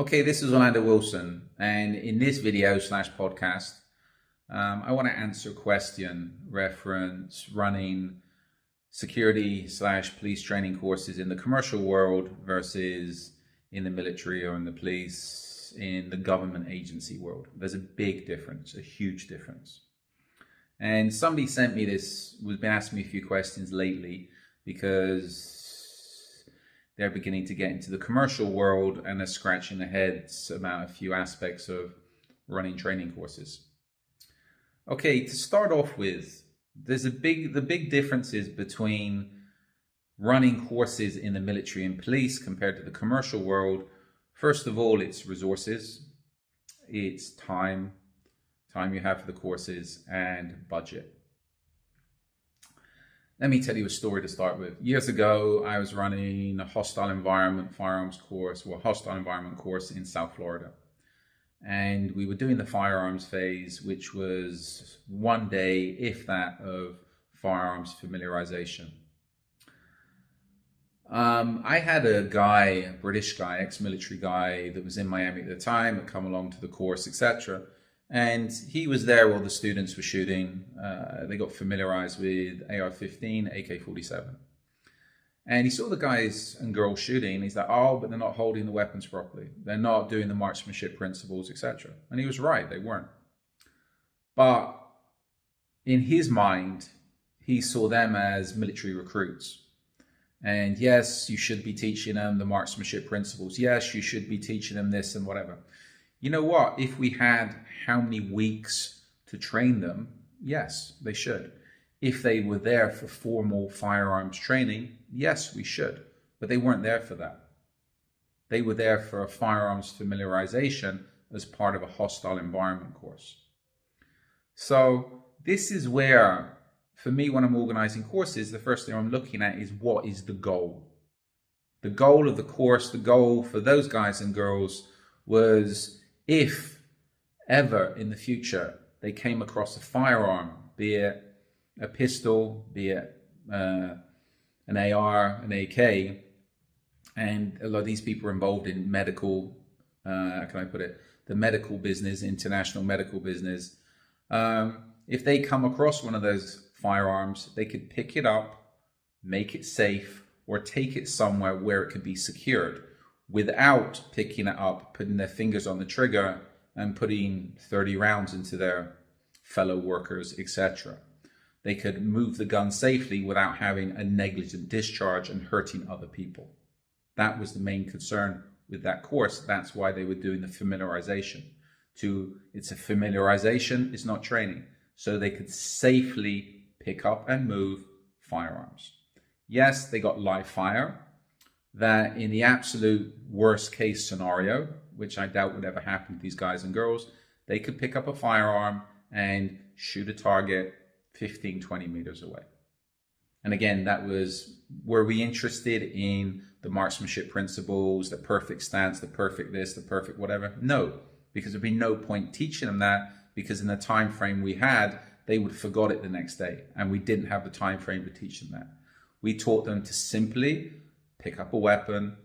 Okay, this is Orlando Wilson, and in this video slash podcast, I want to answer a question reference running security slash police training courses in the commercial world versus in the military or in the police, in the government agency world. There's a big difference, a huge difference. And somebody sent me this, was been asking me a few questions lately because they're beginning to get into the commercial world and they're scratching their heads about a few aspects of running training courses. Okay, to start off with, the big differences between running courses in the military and police compared to the commercial world. First of all, it's resources, it's time you have for the courses, and budget. Let me tell you a story to start with. Years ago, I was running a hostile environment firearms course, or a hostile environment course in South Florida. And we were doing the firearms phase, which was one day, if that, of firearms familiarization. I had a guy, a British guy, ex-military guy that was in Miami at the time, that come along to the course, etc. And he was there while the students were shooting. They got familiarized with AR-15, AK-47. And he saw the guys and girls shooting. He's like, oh, but they're not holding the weapons properly. They're not doing the marksmanship principles, etc. And he was right, they weren't. But in his mind, he saw them as military recruits. And yes, you should be teaching them the marksmanship principles. Yes, you should be teaching them this and whatever. You know what? If we had how many weeks to train them, yes, they should. If they were there for formal firearms training, yes, we should. But they weren't there for that. They were there for a firearms familiarization as part of a hostile environment course. So this is where, for me, when I'm organizing courses, the first thing I'm looking at is what is the goal? The goal of the course, the goal for those guys and girls was, if ever in the future they came across a firearm, be it a pistol, be it an AR, an AK, and a lot of these people are involved in medical, how can I put it, the medical business, international medical business. If they come across one of those firearms, they could pick it up, make it safe, or take it somewhere where it could be secured, without picking it up, putting their fingers on the trigger and putting 30 rounds into their fellow workers, etc. They could move the gun safely without having a negligent discharge and hurting other people. That was the main concern with that course. That's why they were doing the familiarization. It's a familiarization, it's not training. So they could safely pick up and move firearms. Yes, they got live fire. That in the absolute worst case scenario, which I doubt would ever happen to these guys and girls, they could pick up a firearm and shoot a target 15, 20 meters away. And again, that was, were we interested in the marksmanship principles, the perfect stance, the perfect this, the perfect whatever? No, because there'd be no point teaching them that, because in the time frame we had, they would have forgot it the next day, and we didn't have the time frame to teach them that. We taught them to simply pick up a weapon,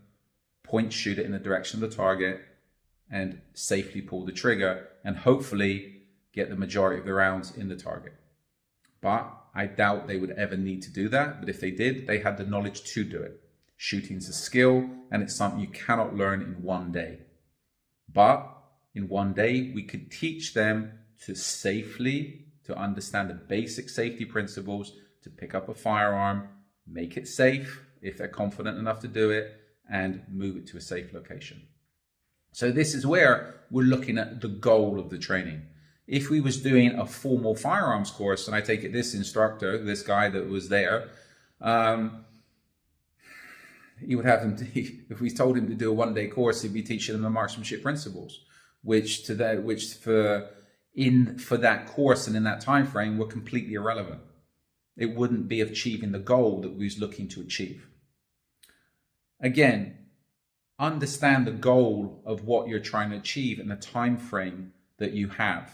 point shoot it in the direction of the target, and safely pull the trigger, and hopefully get the majority of the rounds in the target. But I doubt they would ever need to do that. But if they did, they had the knowledge to do it. Shooting's a skill, and it's something you cannot learn in one day. But in one day, we could teach them to safely, to understand the basic safety principles, to pick up a firearm, make it safe, if they're confident enough to do it, and move it to a safe location. So this is where we're looking at the goal of the training. If we was doing a formal firearms course, and I take it this instructor, this guy that was there, he would have him, if we told him to do a one-day course, he'd be teaching them the marksmanship principles, which for that course and in that time frame were completely irrelevant. It wouldn't be achieving the goal that we was looking to achieve. Again, understand the goal of what you're trying to achieve and the time frame that you have.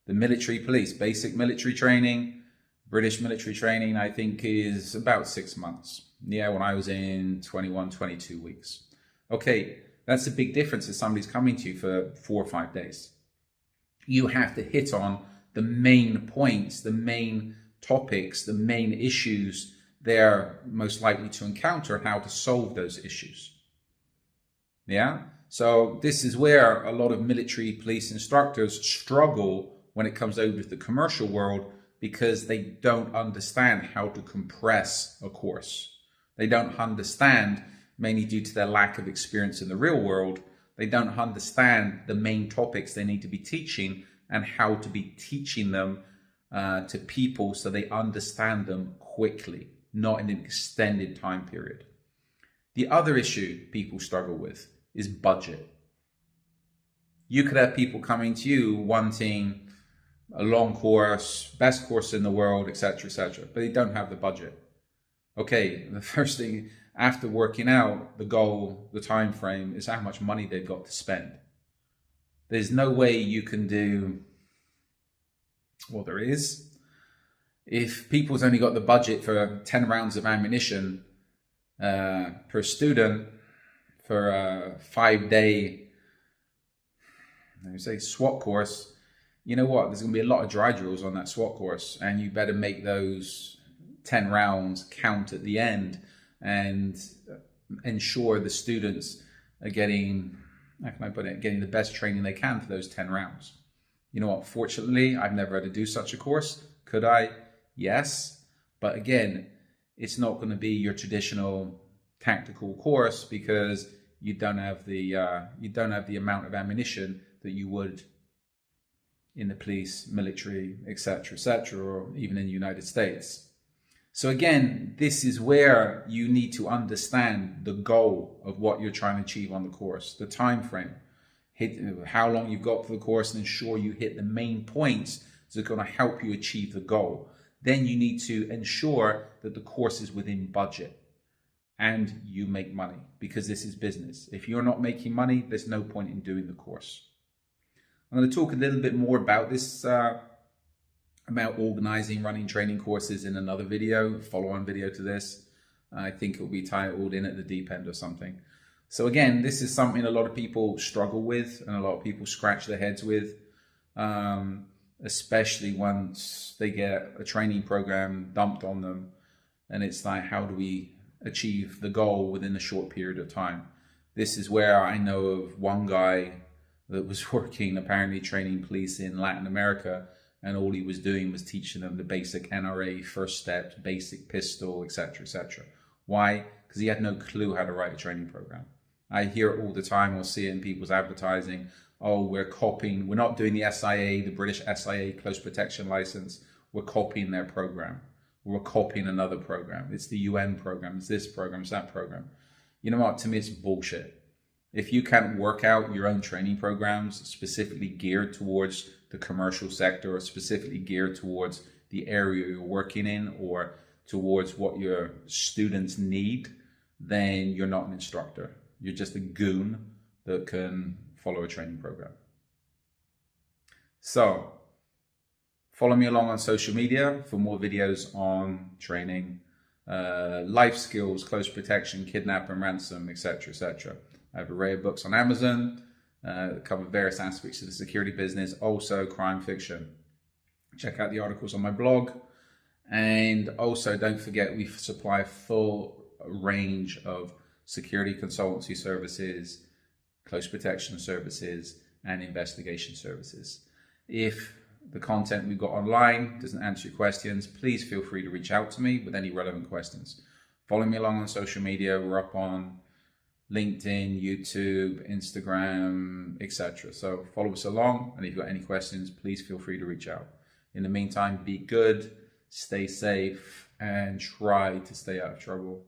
The military police, basic military training, British military training, I think is about 6 months. Yeah, when I was in 21, 22 weeks. Okay, That's a big difference if somebody's coming to you for 4 or 5 days. You have to hit on the main points, the main topics, the main issues they're most likely to encounter, and how to solve those issues. Yeah? So this is where a lot of military police instructors struggle when it comes over to the commercial world, because they don't understand how to compress a course. They don't understand, mainly due to their lack of experience in the real world, they don't understand the main topics they need to be teaching and how to be teaching them to people so they understand them quickly, not in an extended time period. The other issue people struggle with is budget. You could have people coming to you wanting a long course, best course in the world, etc., but they don't have the budget. Okay, the first thing after working out the goal, the time frame, is how much money they've got to spend. There's no way you can do, well, there is. If people's only got the budget for 10 rounds of ammunition per student for a 5-day, let me say, SWAT course, you know what? There's going to be a lot of dry drills on that SWAT course, and you better make those 10 rounds count at the end and ensure the students are getting, how can I put it, getting the best training they can for those 10 rounds. You know what? Fortunately, I've never had to do such a course. Could I? Yes. But again, it's not going to be your traditional tactical course, because you don't have the amount of ammunition that you would in the police, military, etc., or even in the United States. So again, this is where you need to understand the goal of what you're trying to achieve on the course, the time frame, how long you've got for the course, and ensure you hit the main points that are going to help you achieve the goal. Then you need to ensure that the course is within budget and you make money, because this is business. If you're not making money, there's no point in doing the course. I'm going to talk a little bit more about this, about organizing, running training courses in another video, follow-on video to this. I think it will be titled In at the Deep End or something. So again, this is something a lot of people struggle with and a lot of people scratch their heads with, especially once they get a training program dumped on them. And it's like, how do we achieve the goal within a short period of time? This is where I know of one guy that was working, apparently training police in Latin America, and all he was doing was teaching them the basic NRA first steps, basic pistol, etc. Why? Because he had no clue how to write a training program. I hear it all the time, or see it in people's advertising. Oh, we're copying, we're not doing the SIA, the British SIA close protection license, we're copying their program. We're copying another program. It's the UN program, it's this program, it's that program. You know what, to me it's bullshit. If you can't work out your own training programs specifically geared towards the commercial sector, or specifically geared towards the area you're working in, or towards what your students need, then you're not an instructor. You're just a goon that can follow a training program. So, follow me along on social media for more videos on training, life skills, close protection, kidnap and ransom, etc. I have an array of books on Amazon that cover various aspects of the security business, also crime fiction. Check out the articles on my blog. And also don't forget, we supply a full range of security consultancy services, close protection services, and investigation services. If the content we've got online doesn't answer your questions, please feel free to reach out to me with any relevant questions. Follow me along on social media. We're up on LinkedIn, YouTube, Instagram, etc. So follow us along, and if you've got any questions, please feel free to reach out. In the meantime, be good, stay safe, and try to stay out of trouble.